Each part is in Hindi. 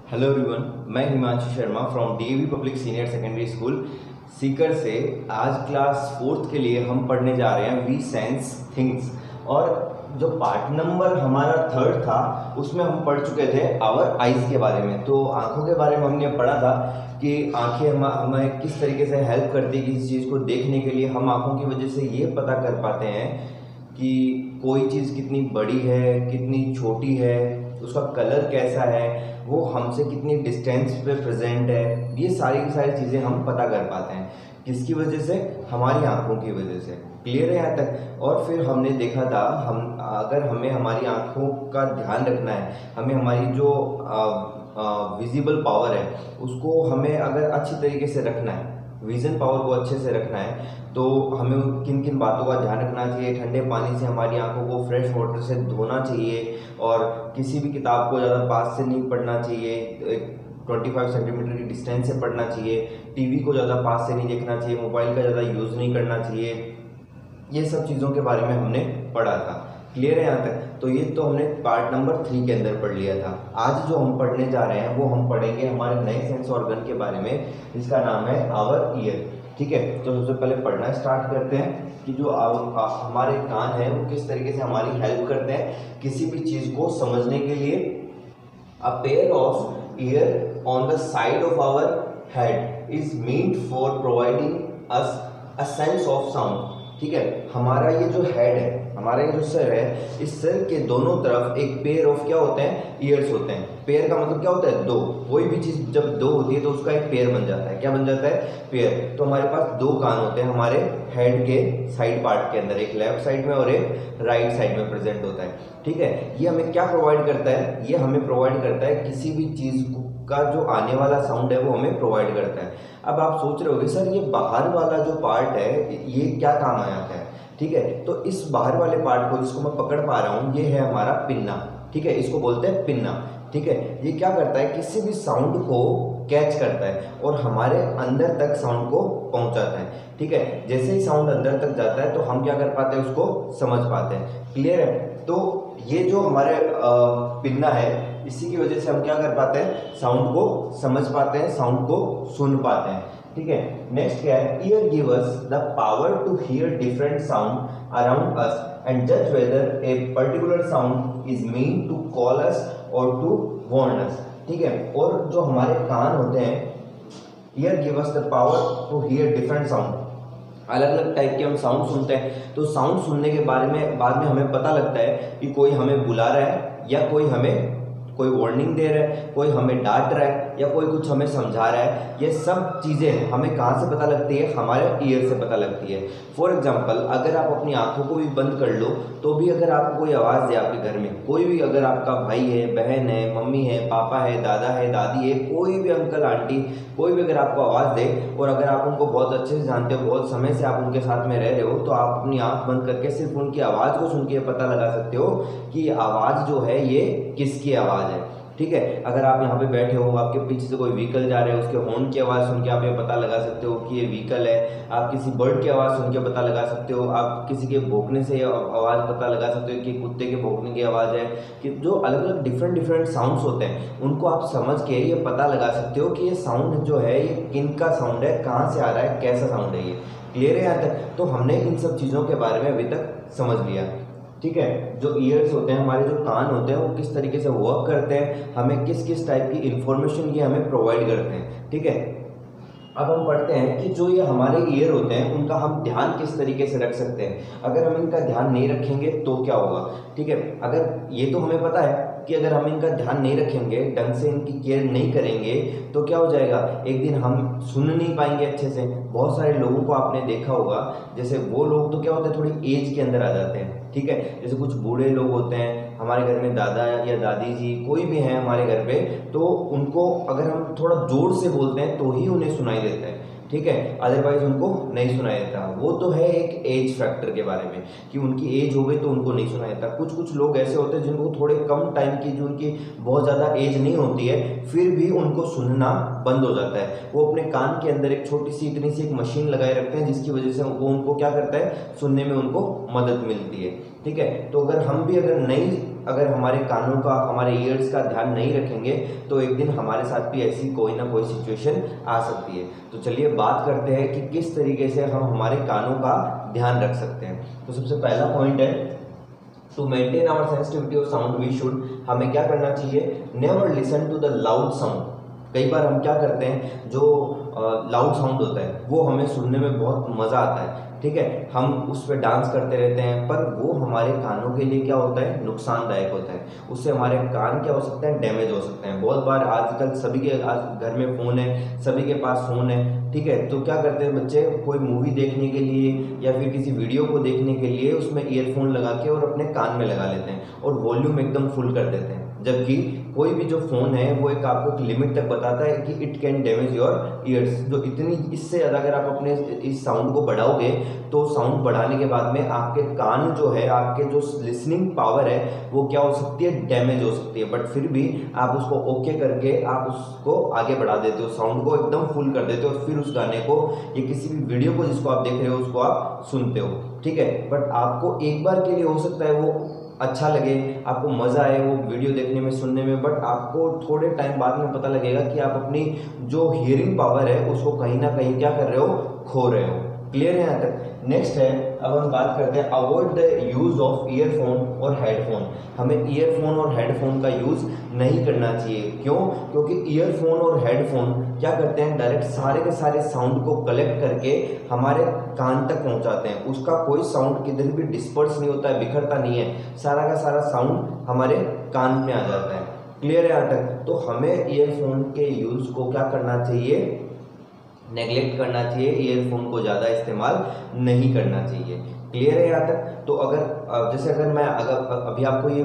हेलो एवरीवन, मैं Himanshu Sharma from DAV public senior secondary school Sikar से। आज क्लास 4th के लिए हम पढ़ने जा रहे हैं वी सेंस थिंग्स। और जो पार्ट नंबर हमारा 3rd था उसमें हम पढ़ चुके थे आवर आइज़ के बारे में। तो आंखों के बारे में हमने पढ़ा था कि आंखें हमें किस तरीके से हेल्प करती है किसी चीज़ को देखने के लिए। हम आंखों की वजह से ये पता कर पाते हैं कि कोई चीज़ कितनी बड़ी है, कितनी छोटी है, उसका कलर कैसा है, वो हमसे कितनी डिस्टेंस पे प्रेजेंट है। ये सारी की सारी चीज़ें हम पता कर पाते हैं किसकी वजह से, हमारी आंखों की वजह से। क्लियर है यहाँ तक। और फिर हमने देखा था अगर हमें हमारी आंखों का ध्यान रखना है, हमें हमारी जो विजिबल पावर है उसको हमें अगर अच्छी तरीके से रखना है, विजन पावर को अच्छे से रखना है, तो हमें किन किन बातों का ध्यान रखना चाहिए। ठंडे पानी से हमारी आंखों को फ्रेश वाटर से धोना चाहिए, और किसी भी किताब को ज़्यादा पास से नहीं पढ़ना चाहिए, 25 सेंटीमीटर की डिस्टेंस से पढ़ना चाहिए। टीवी को ज़्यादा पास से नहीं देखना चाहिए, मोबाइल का ज़्यादा यूज़ नहीं करना चाहिए। ये सब चीज़ों के बारे में हमने पढ़ा था। क्लियर है यहाँ तक। तो ये तो हमने पार्ट नंबर 3 के अंदर पढ़ लिया था। आज जो हम पढ़ने जा रहे हैं वो हम पढ़ेंगे हमारे नए सेंस ऑर्गन के बारे में, जिसका नाम है आवर ईयर। ठीक है, तो सबसे पहले पढ़ना स्टार्ट करते हैं कि जो हमारे कान है वो किस तरीके से हमारी हेल्प करते हैं किसी भी चीज़ को समझने के लिए। A pair of ear on the side of our head is meant for providing us a sense of sound. ठीक है, हमारा ये जो हेड है, हमारा ये जो सर है, इस सर के दोनों तरफ एक पेयर ऑफ क्या होते हैं, ईयर्स होते हैं। पेयर का मतलब क्या होता है, दो। कोई भी चीज़ जब दो होती है तो उसका एक पेयर बन जाता है। क्या बन जाता है, पेयर। तो हमारे पास दो कान होते हैं हमारे हेड के साइड पार्ट के अंदर, एक लेफ्ट साइड में और एक राइट साइड में प्रेजेंट होता है। ठीक है, ये हमें क्या प्रोवाइड करता है, ये हमें प्रोवाइड करता है किसी भी चीज़ का जो आने वाला साउंड है वो हमें प्रोवाइड करता है। अब आप सोच रहे होगे सर ये बाहर वाला जो पार्ट है ये क्या काम आ जाता है। ठीक है, तो इस बाहर वाले पार्ट को जिसको मैं पकड़ पा रहा हूँ ये है हमारा पिन्ना। ठीक है, इसको बोलते हैं पिन्ना। ठीक है, ये क्या करता है, किसी भी साउंड को कैच करता है और हमारे अंदर तक साउंड को पहुंचाता है। ठीक है, जैसे ही साउंड अंदर तक जाता है तो हम क्या कर पाते हैं, उसको समझ पाते हैं। क्लियर है। तो ये जो हमारे पिन्ना है इसी की वजह से हम क्या कर पाते हैं, साउंड को समझ पाते हैं, साउंड को सुन पाते हैं। ठीक है, नेक्स्ट क्या है, ear give us the power to hear different sound around us and जज whether a particular sound is meant to call us और टू वार्न अस। ठीक है, और जो हमारे कान होते हैं, ear give us the power to hear different sound, अलग अलग टाइप के हम साउंड सुनते हैं। तो साउंड सुनने के बारे में बाद में हमें पता लगता है कि कोई हमें बुला रहा है, या कोई वार्निंग दे रहा है, कोई हमें डांट रहा है, या कोई कुछ हमें समझा रहा है। ये सब चीज़ें हमें कहाँ से पता लगती है, हमारे ईयर से पता लगती है। फॉर एग्जांपल, अगर आप अपनी आंखों को भी बंद कर लो तो भी अगर आपको कोई आवाज़ दे आपके घर में, कोई भी, अगर आपका भाई है, बहन है, मम्मी है, पापा है, दादा है, दादी है, कोई भी अंकल आंटी, कोई भी अगर आपको आवाज़ दे और अगर आप उनको बहुत अच्छे से जानते हो, बहुत समय से आप उनके साथ में रह रहे हो, तो आप अपनी आंख बंद करके सिर्फ उनकी आवाज़ को सुन के पता लगा सकते हो कि आवाज़ जो है ये किसकी आवाज़ है। ठीक है, अगर आप यहाँ पे बैठे हो, आपके पीछे से कोई व्हीकल जा रहा है, उसके हॉर्न की आवाज़ सुन के आप ये पता लगा सकते हो कि ये व्हीकल है। आप किसी बर्ड की आवाज़ सुन के पता लगा सकते हो, आप किसी के भौंकने से आवाज़ पता लगा सकते हो कि कुत्ते के भौंकने की आवाज़ है। कि जो अलग अलग डिफरेंट साउंड्स होते हैं उनको आप समझ के ये पता लगा सकते हो कि ये साउंड जो है ये किन का साउंड है, कहाँ से आ रहा है, कैसा साउंड है ये। क्लियर है यहाँ तक। तो हमने इन सब चीज़ों के बारे में अभी तक समझ लिया। ठीक है, जो ईयर्स होते हैं, हमारे जो कान होते हैं, वो किस तरीके से वर्क करते हैं, हमें किस किस टाइप की इंफॉर्मेशन ये हमें प्रोवाइड करते हैं। ठीक है, अब हम पढ़ते हैं कि जो ये हमारे ईयर होते हैं उनका हम ध्यान किस तरीके से रख सकते हैं। अगर हम इनका ध्यान नहीं रखेंगे तो क्या होगा। ठीक है, अगर ये तो हमें पता है कि अगर हम इनका ध्यान नहीं रखेंगे, ढंग से इनकी केयर नहीं करेंगे, तो क्या हो जाएगा, एक दिन हम सुन नहीं पाएंगे अच्छे से। बहुत सारे लोगों को आपने देखा होगा, जैसे वो लोग तो क्या होता है, थोड़ी एज के अंदर आ जाते हैं। ठीक है, जैसे कुछ बूढ़े लोग होते हैं हमारे घर में, दादा या दादी जी कोई भी हैं हमारे घर पे, तो उनको अगर हम थोड़ा जोर से बोलते हैं तो ही उन्हें सुनाई देता है। ठीक है, अदरवाइज उनको नहीं सुनाई देता। वो तो है एक एज फैक्टर के बारे में कि उनकी एज हो गई तो उनको नहीं सुनाई देता। कुछ लोग ऐसे होते हैं जिनको थोड़े कम टाइम की, जो उनकी बहुत ज़्यादा एज नहीं होती है, फिर भी उनको सुनना बंद हो जाता है। वो अपने कान के अंदर एक छोटी सी इतनी सी एक मशीन लगाए रखते हैं जिसकी वजह से उनको क्या करता है, सुनने में उनको मदद मिलती है। ठीक है, तो अगर हम भी अगर नहीं अगर हमारे कानों का, हमारे ईयर्स का ध्यान नहीं रखेंगे तो एक दिन हमारे साथ भी ऐसी कोई ना कोई सिचुएशन आ सकती है। तो चलिए बात करते हैं कि किस तरीके से हम हमारे कानों का ध्यान रख सकते हैं। तो सबसे पहला पॉइंट है, to maintain our sensitivity of sound we should, हमें क्या करना चाहिए, never listen to the loud sound. कई बार हम क्या करते हैं, जो लाउड साउंड होता है वो हमें सुनने में बहुत मज़ा आता है, ठीक है, हम उस पर डांस करते रहते हैं, पर वो हमारे कानों के लिए क्या होता है, नुकसानदायक होता है। उससे हमारे कान क्या हो सकते हैं, डैमेज हो सकते हैं। बहुत बार आजकल सभी के घर में फ़ोन है, सभी के पास फ़ोन है, ठीक है, तो क्या करते हैं बच्चे, कोई मूवी देखने के लिए या फिर किसी वीडियो को देखने के लिए उसमें ईयरफोन लगा के और अपने कान में लगा लेते हैं और वॉल्यूम एकदम फुल कर देते हैं। जबकि कोई भी जो फ़ोन है वो एक आपको एक लिमिट तक बताता है कि it can damage your ears, जो इतनी, इससे ज़्यादा अगर आप अपने इस साउंड को बढ़ाओगे तो साउंड बढ़ाने के बाद में आपके कान जो है, आपके जो लिसनिंग पावर है वो क्या हो सकती है, डैमेज हो सकती है। बट फिर भी आप उसको ओके करके आप उसको आगे बढ़ा देते हो, साउंड को एकदम फुल कर देते हो और फिर उस गाने को या किसी भी वीडियो को जिसको आप देख रहे हो उसको आप सुनते हो, ठीक है। बट आपको एक बार के लिए हो सकता है वो अच्छा लगे, आपको मज़ा आए वो वीडियो देखने में, सुनने में, बट आपको थोड़े टाइम बाद में पता लगेगा कि आप अपनी जो हियरिंग पावर है उसको कहीं ना कहीं क्या कर रहे हो, खो रहे हो। क्लियर है यहाँ तक। नेक्स्ट है, अब हम बात करते हैं avoid the use of earphone और हेडफोन। हमें ईयरफोन और हेडफोन का यूज़ नहीं करना चाहिए। क्यों? क्योंकि ईयरफोन और हेडफोन क्या करते हैं, डायरेक्ट सारे के सारे साउंड को कलेक्ट करके हमारे कान तक पहुंचाते हैं। उसका कोई साउंड किधर भी डिस्पर्स नहीं होता है, बिखरता नहीं है, सारा का सारा साउंड हमारे कान में आ जाता है। क्लियर है यहाँ तक। तो हमें ईयरफोन के यूज़ को क्या करना चाहिए, नेगलेक्ट करना चाहिए, ईयरफोन को ज़्यादा इस्तेमाल नहीं करना चाहिए। क्लियर है यहाँ तक। तो अगर जैसे अगर मैं अभी आपको ये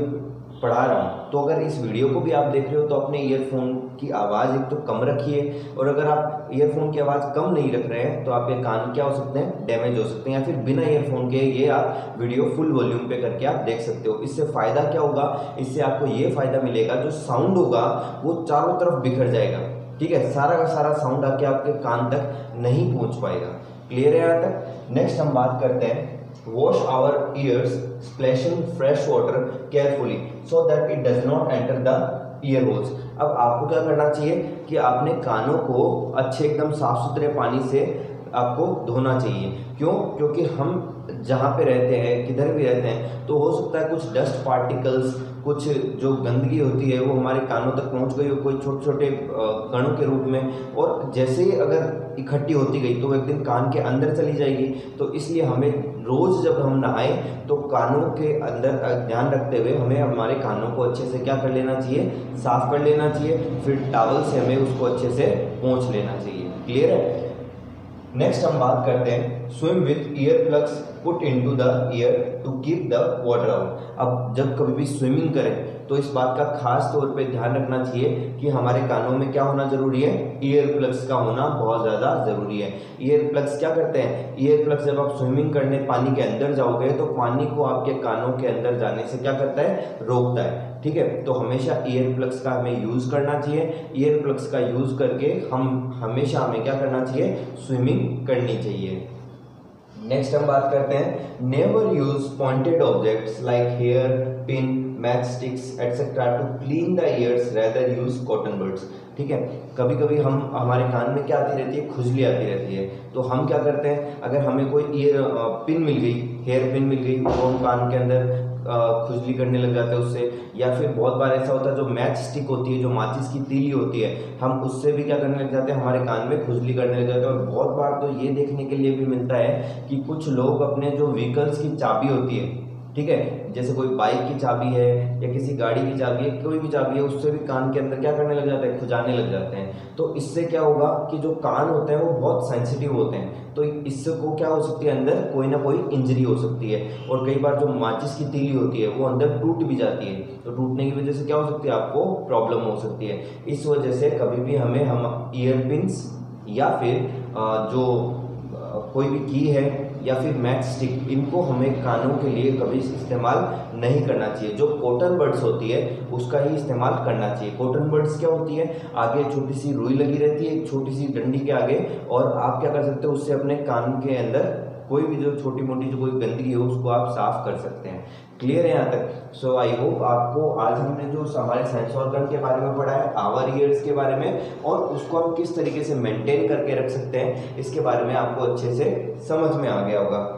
पढ़ा रहा हूँ, तो अगर इस वीडियो को भी आप देख रहे हो तो अपने ईयरफोन की आवाज़ एक तो कम रखिए, और अगर आप ईयरफोन की आवाज़ कम नहीं रख रहे हैं तो आपके कान क्या हो सकते हैं, डैमेज हो सकते हैं, या फिर बिना ईयरफोन के ये आप वीडियो फुल वॉल्यूम पे करके आप देख सकते हो। इससे फ़ायदा क्या होगा, इससे आपको ये फ़ायदा मिलेगा, जो साउंड होगा वो चारों तरफ बिखर जाएगा, ठीक है, सारा का सारा साउंड आके आपके कान तक नहीं पहुंच पाएगा। क्लियर है यहाँ तक। नेक्स्ट हम बात करते हैं, wash our ears splashing fresh water carefully so that it does not enter the ear holes. अब आपको क्या करना चाहिए कि आपने कानों को अच्छे एकदम साफ सुथरे पानी से आपको धोना चाहिए। क्यों? क्योंकि हम जहाँ पे रहते हैं, किधर भी रहते हैं, तो हो सकता है कुछ डस्ट पार्टिकल्स, कुछ जो गंदगी होती है वो हमारे कानों तक पहुँच गई हो, कोई छोटे छोटे कणों के रूप में, और जैसे ही अगर इकट्ठी होती गई तो एक दिन कान के अंदर चली जाएगी। तो इसलिए हमें रोज़ जब हम नहाएं तो कानों के अंदर ध्यान रखते हुए हमें हमारे कानों को अच्छे से क्या कर लेना चाहिए, साफ कर लेना चाहिए, फिर टॉवल से हमें उसको अच्छे से पोंछ लेना चाहिए। क्लियर है। नेक्स्ट हम बात करते हैं, swim with ear plugs put into the ear to keep the water out. अब जब कभी भी स्विमिंग करें तो इस बात का खास तौर पे ध्यान रखना चाहिए कि हमारे कानों में क्या होना जरूरी है, ईयर प्लग्स का होना बहुत ज़्यादा ज़रूरी है। ईयर प्लग्स क्या करते हैं, ईयर प्लग्स जब आप स्विमिंग करने पानी के अंदर जाओगे तो पानी को आपके कानों के अंदर जाने से क्या करता है, रोकता है, ठीक है। तो हमेशा ईयर प्लग्स का हमें यूज़ करना चाहिए। ईयर प्लग्स का यूज़ करके हमें क्या करना चाहिए, स्विमिंग करनी चाहिए। नेक्स्ट हम बात करते हैं, never use pointed objects like hair pin, match sticks etcetera to clean the ears, rather use cotton buds. ठीक है, कभी कभी हम हमारे कान में क्या आती रहती है, खुजली आती रहती है, तो हम क्या करते हैं, अगर हमें कोई ईयर पिन मिल गई, हेयर पिन मिल गई, तो हम कान के अंदर खुजली करने लग जाते हैं उससे। या फिर बहुत बार ऐसा होता है जो मैच स्टिक होती है, जो माचिस की तीली होती है, हम उससे भी क्या करने लग जाते हैं, हमारे कान में खुजली करने लग जाते हैं। और बहुत बार तो ये देखने के लिए भी मिलता है कि कुछ लोग अपने जो व्हीकल्स की चाबी होती है, ठीक है, जैसे कोई बाइक की चाबी है या किसी गाड़ी की चाबी है, कोई भी चाबी है, उससे भी कान के अंदर क्या करने लग जाते हैं, खुजाने लग जाते हैं। तो इससे क्या होगा कि जो कान होते हैं वो बहुत सेंसिटिव होते हैं, तो इससे को क्या हो सकती है, अंदर कोई ना कोई इंजरी हो सकती है। और कई बार जो माचिस की तीली होती है वो अंदर टूट भी जाती है, तो टूटने की वजह से क्या हो सकती है, आपको प्रॉब्लम हो सकती है। इस वजह से कभी भी हम ईयर पिन्स या फिर जो कोई भी की है या फिर मैच स्टिक, इनको हमें कानों के लिए कभी इस्तेमाल नहीं करना चाहिए। जो कॉटन बड्स होती है उसका ही इस्तेमाल करना चाहिए। कॉटन बड्स क्या होती है, आगे छोटी सी रुई लगी रहती है, एक छोटी सी डंडी के आगे, और आप क्या कर सकते हो, उससे अपने कान के अंदर कोई भी जो छोटी मोटी जो कोई गंदगी हो उसको आप साफ कर सकते हैं। क्लियर है यहाँ तक? सो आई होप आपको आज हमने जो हमारे सेंस ऑर्गन के बारे में पढ़ा है, आवर ईयर्स के बारे में, और उसको हम किस तरीके से मेंटेन करके रख सकते हैं इसके बारे में आपको अच्छे से समझ में आ गया होगा।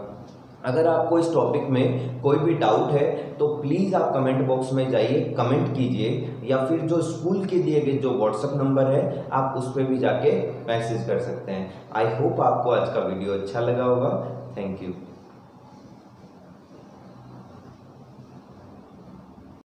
अगर आपको इस टॉपिक में कोई भी डाउट है तो प्लीज़ आप कमेंट बॉक्स में जाइए, कमेंट कीजिए, या फिर जो स्कूल के दिए गए जो व्हाट्सएप नंबर है आप उस पर भी जाके मैसेज कर सकते हैं। आई होप आपको आज का वीडियो अच्छा लगा होगा। Thank you.